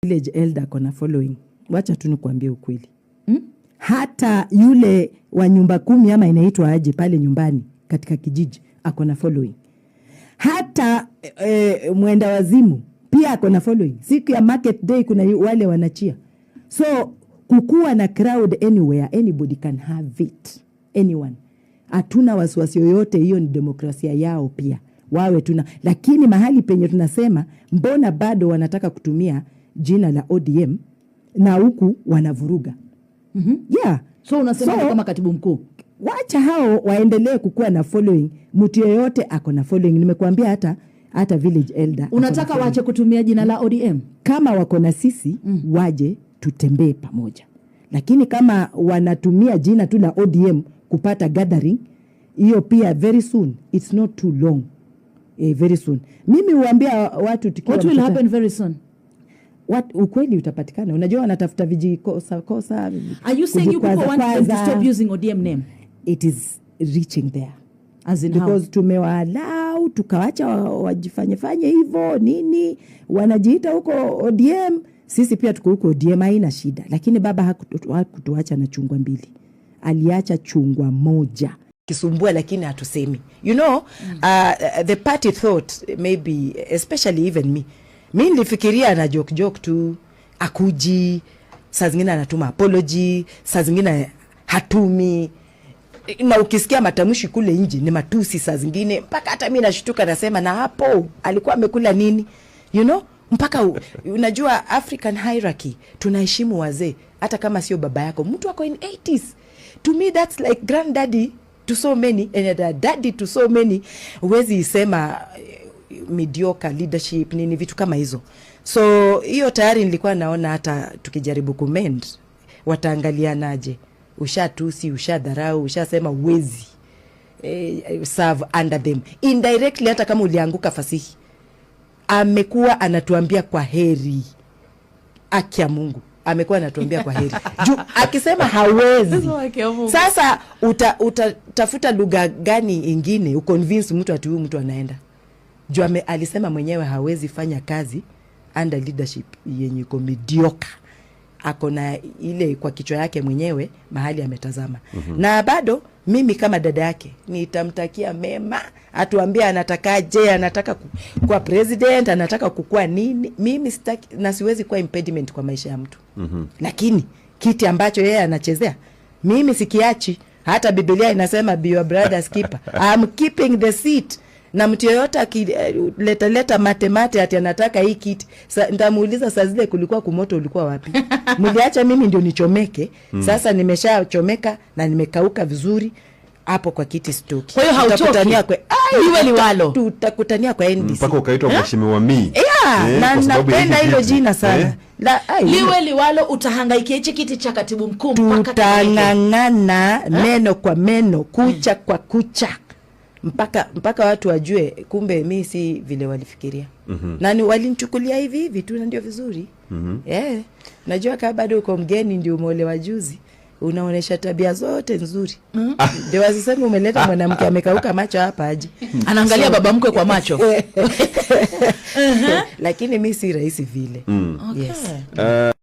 village elder kona following. Wacha tu nikuambie ukweli. Hata yule wa nyumba 10 ama inaitwa aje pale nyumbani katika kijiji akona following. Hata mwenda wazimu pia akona following. Siku ya market day kuna wale wanachia. So kukua na crowd anywhere, anybody can have it. Anyone. Hatuna wasiwasi yoyote, hiyo ni demokrasia yao pia. Wawe tuna, lakini mahali penye tunasema mbona bado wanataka kutumia jina la ODM na huku wanavuruga. Yeah. So unasema kama katibu mkuu, wacha hao waendelee kukua na following. Mtu yeyote ako na following. Nimekuambia hata village elder. Unataka waache kutumia jina la ODM? Kama wako na sisi waje tutembee pamoja. Lakini kama wanatumia jina tu la ODM kupata gathering, hiyo pia very soon, it's not too long. Very soon. Mimi huambia watu tukiwa what will happen very soon? Ukweli utapatikana. Unajua wanatafuta kosa. Are you saying you people want them to stop using ODM name? It is reaching there. As in because tumewalau tukawacha wajifanye hivyo nini, wanajiita huko ODM, sisi pia tuko huko ODM, haina shida. Lakini baba hakutuacha na chungwa mbili, aliacha chungwa moja kisumbua, lakini hatusemi. You know, the party thought maybe, especially even me, mimi nilifikiria na joke tu, akuji, saa zingine anatuma apology, saa zingine hatumi, na ukisikia matamshi kule nje ni matusi saa zingine, mpaka hata mimi nashtuka nasema na hapo alikuwa amekula nini, you know, mpaka unajua African hierarchy, tunaheshimu wazee hata kama sio baba yako, mtu wako in 80s. To me that's like granddaddy to so many and daddy to so many. Huwezi isema mediocre leadership nini, vitu kama hizo. So hiyo tayari nilikuwa naona hata tukijaribu kumend wataangalianaje. Ushatusi, ushadharau, ushasema uwezi serve under them indirectly. Hata kama ulianguka fasihi, amekuwa anatuambia kwa heri. Akia Mungu amekuwa anatuambia kwa heri. Juu akisema hawezi, sasa utatafuta lugha gani ingine uconvince mtu ati huyu mtu anaenda. Juu alisema mwenyewe hawezi fanya kazi under leadership yenye iko mediocre. Akona ile kwa kichwa yake mwenyewe mahali ametazama. Na bado mimi kama dada yake nitamtakia mema, atuambia anatakaje, anataka kuwa president, anataka kukua nini. Mimi sitaki na siwezi kuwa impediment kwa maisha ya mtu. Lakini kiti ambacho yeye anachezea mimi sikiachi. Hata Biblia inasema be your brother's keeper. I'm keeping the seat. Na mtu yoyote akileta mate ati anataka hii kiti, nitamuuliza saa zile kulikuwa kumoto ulikuwa wapi? Mliacha mimi ndio nichomeke. Sasa nimeshachomeka na nimekauka vizuri hapo kwa kiti stoki. Kwa hiyo hautakutania kwa liwe liwalo. Tutakutania kwa NDC. Mpaka ukaitwa mheshimiwa mimi. Na napenda hilo jina sana. Liwe liwalo, utahangaikia hichi kiti cha katibu mkuu mpaka tutangangana meno kwa meno, kucha kwa kucha. Mpaka watu wajue kumbe mimi si vile walifikiria. Nani walinichukulia hivi tu, ndio vizuri. Najua kama bado uko mgeni ndio umeolewa juzi, unaonesha tabia zote nzuri. Ndio wasiseme umeleta mwanamke amekauka macho hapa aje. Anaangalia baba mkwe kwa macho. Lakini mimi si rahisi vile. Okay. Yes.